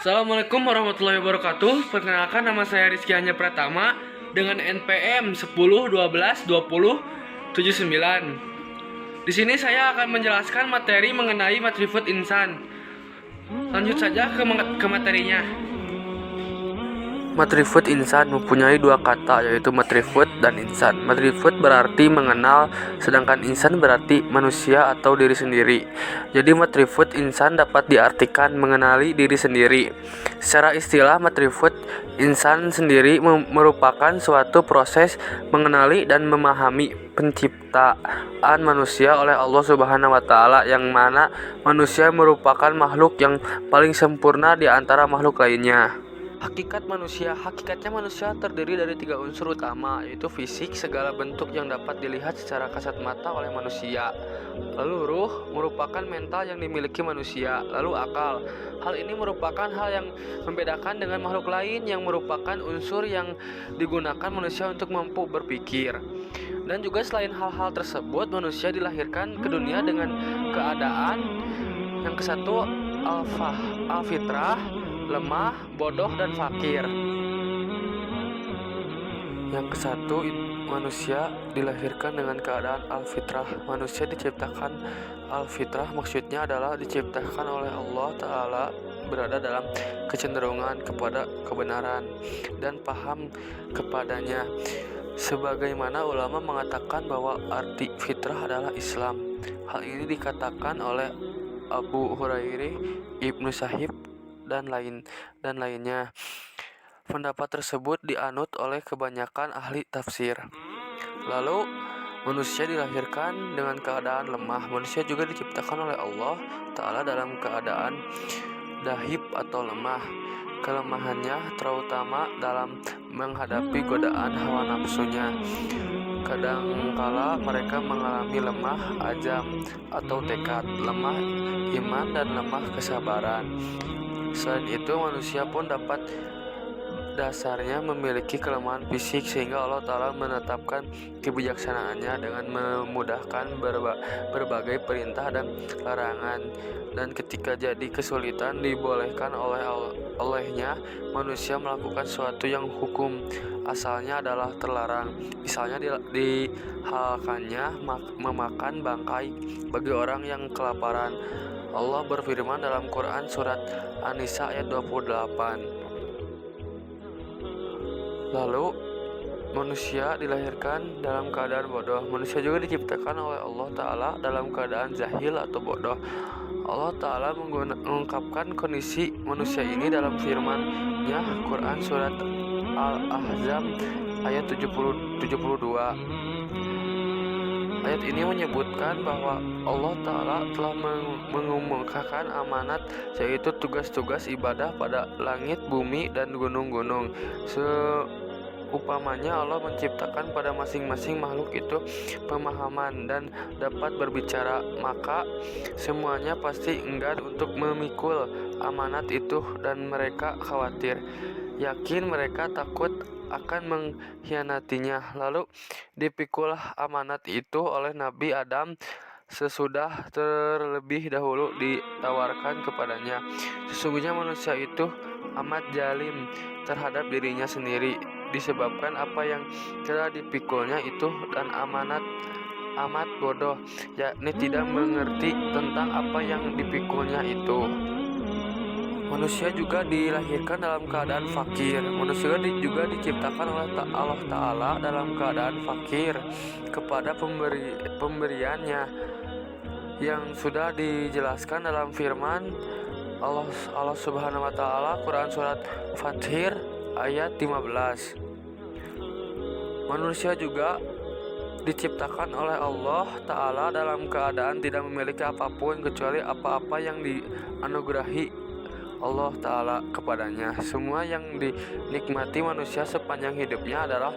Assalamualaikum warahmatullahi wabarakatuh. Perkenalkan, nama saya Rizky Hanya Pratama dengan NPM 10 12 20 79. Di sini saya akan menjelaskan materi mengenai matrifut insan. Lanjut saja ke materinya. Matrifut insan mempunyai dua kata, yaitu matrifut dan insan. Matrifut berarti mengenal, sedangkan insan berarti manusia atau diri sendiri. Jadi matrifut insan dapat diartikan mengenali diri sendiri. Secara istilah, matrifut insan sendiri merupakan suatu proses mengenali dan memahami penciptaan manusia oleh Allah Subhanahu wa Ta'ala, yang mana manusia merupakan makhluk yang paling sempurna di antara makhluk lainnya. Hakikatnya manusia terdiri dari 3 unsur utama, yaitu fisik, segala bentuk yang dapat dilihat secara kasat mata oleh manusia. Lalu ruh, merupakan mental yang dimiliki manusia. Lalu akal. Hal ini merupakan hal yang membedakan dengan makhluk lain, yang merupakan unsur yang digunakan manusia untuk mampu berpikir. Dan juga selain hal-hal tersebut, manusia dilahirkan ke dunia dengan keadaan yang kesatu al-fitrah, lemah, bodoh, dan fakir. Yang kesatu, manusia dilahirkan dengan keadaan al-fitrah. Manusia diciptakan al-fitrah, maksudnya adalah diciptakan oleh Allah Ta'ala berada dalam kecenderungan kepada kebenaran dan paham kepadanya. Sebagaimana ulama mengatakan bahwa arti fitrah adalah Islam. Hal ini dikatakan oleh Abu Hurairah, Ibnu Sahib, dan lainnya. Pendapat tersebut dianut oleh kebanyakan ahli tafsir. Lalu manusia dilahirkan dengan keadaan lemah. Manusia juga diciptakan oleh Allah Ta'ala dalam keadaan dahib atau lemah. Kelemahannya terutama dalam menghadapi godaan hawa nafsunya. Kadangkala mereka mengalami lemah azam atau tekad, lemah iman, dan lemah kesabaran. Selain itu, manusia pun dapat dasarnya memiliki kelemahan fisik, sehingga Allah Ta'ala menetapkan kebijaksanaannya dengan memudahkan berbagai perintah dan larangan. Dan ketika jadi kesulitan dibolehkan olehnya, manusia melakukan sesuatu yang hukum asalnya adalah terlarang. Misalnya dihalalkannya memakan bangkai bagi orang yang kelaparan. Allah berfirman dalam Quran surat An-Nisa ayat 28. Lalu manusia dilahirkan dalam keadaan bodoh. Manusia juga diciptakan oleh Allah Ta'ala dalam keadaan jahil atau bodoh. Allah Ta'ala mengungkapkan kondisi manusia ini dalam firman-Nya Quran surat Al-Ahzab ayat 72. Ayat ini menyebutkan bahwa Allah Ta'ala telah mengumumkan amanat, yaitu tugas-tugas ibadah pada langit, bumi, dan gunung-gunung. Seupamanya Allah menciptakan pada masing-masing makhluk itu pemahaman dan dapat berbicara, maka semuanya pasti enggan untuk memikul amanat itu, dan mereka khawatir, yakin mereka takut akan mengkhianatinya. Lalu dipikulah amanat itu oleh Nabi Adam sesudah terlebih dahulu ditawarkan kepadanya. Sesungguhnya manusia itu amat zalim terhadap dirinya sendiri, disebabkan apa yang telah dipikulnya itu, dan amat bodoh, yakni tidak mengerti tentang apa yang dipikulnya itu. Manusia juga dilahirkan dalam keadaan fakir. Manusia juga diciptakan oleh Allah Ta'ala dalam keadaan fakir kepada pemberiannya, yang sudah dijelaskan dalam firman Allah Subhanahu wa Ta'ala Quran surat Fathir ayat 15. Manusia juga diciptakan oleh Allah Ta'ala dalam keadaan tidak memiliki apapun kecuali apa-apa yang dianugerahi Allah Ta'ala kepadanya. Semua yang dinikmati manusia sepanjang hidupnya adalah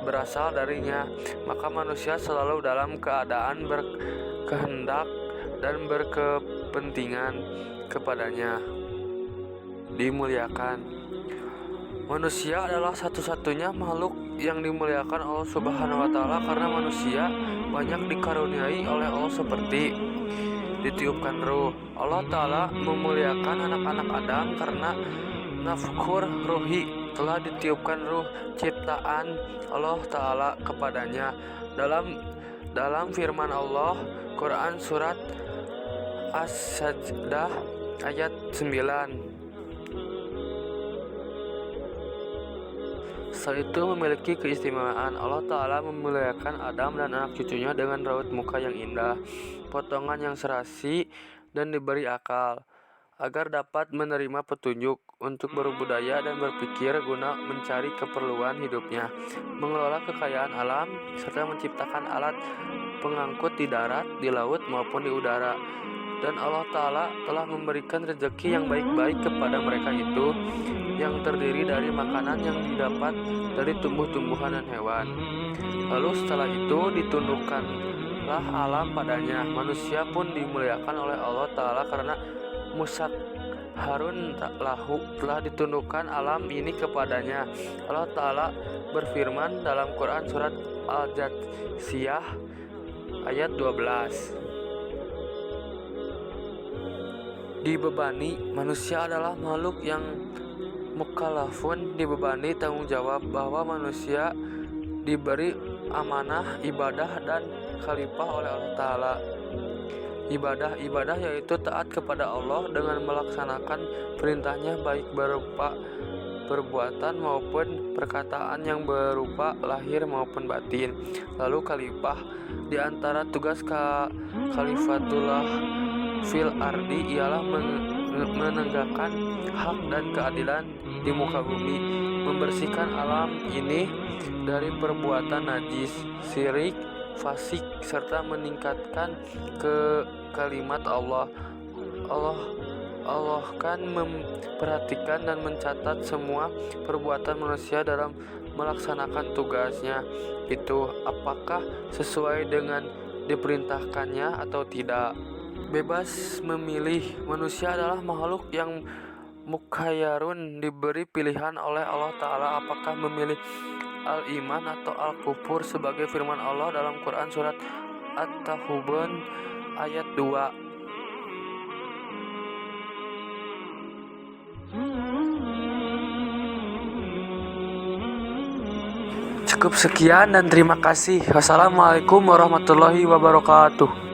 berasal darinya. Maka manusia selalu dalam keadaan berkehendak dan berkepentingan kepadanya, dimuliakan. Manusia adalah satu-satunya makhluk yang dimuliakan Allah Subhanahu wa Ta'ala, karena manusia banyak dikaruniai oleh Allah seperti ditiupkan ruh. Allah Ta'ala memuliakan anak-anak Adam karena nafkhur ruhi, telah ditiupkan ruh ciptaan Allah Ta'ala kepadanya. Dalam firman Allah Quran surat As-Sajdah ayat 9. Sel itu memiliki keistimewaan. Allah Ta'ala memuliakan Adam dan anak cucunya dengan raut muka yang indah, potongan yang serasi, dan diberi akal, agar dapat menerima petunjuk untuk berbudaya dan berpikir guna mencari keperluan hidupnya, mengelola kekayaan alam, serta menciptakan alat pengangkut di darat, di laut, maupun di udara. Dan Allah Ta'ala telah memberikan rezeki yang baik-baik kepada mereka itu, yang terdiri dari makanan yang didapat dari tumbuh-tumbuhan dan hewan. Lalu setelah itu ditundukkanlah alam padanya. Manusia pun dimuliakan oleh Allah Ta'ala karena Musak Harun lahu, telah ditundukkan alam ini kepadanya. Allah Ta'ala berfirman dalam Quran surat Al-Jathiyah ayat 12. Dibebani, manusia adalah makhluk yang mukallafun, dibebani tanggung jawab bahwa manusia diberi amanah ibadah dan khalifah oleh Allah Ta'ala. Ibadah yaitu taat kepada Allah dengan melaksanakan perintahnya, baik berupa perbuatan maupun perkataan yang berupa lahir maupun batin. Lalu khalifah, di antara tugas khalifatullah fil ardi ialah menegakkan hak dan keadilan di muka bumi, membersihkan alam ini dari perbuatan najis, syirik, fasik, serta meningkatkan kalimat Allah. Allah kan memperhatikan dan mencatat semua perbuatan manusia dalam melaksanakan tugasnya itu, apakah sesuai dengan diperintahkannya atau tidak. Bebas memilih, manusia adalah makhluk yang mukhayyarun, diberi pilihan oleh Allah Ta'ala apakah memilih al-iman atau al-kufur, sebagai firman Allah dalam Quran surat At-Tahubun ayat 2. Cukup sekian dan terima kasih. Wassalamualaikum warahmatullahi wabarakatuh.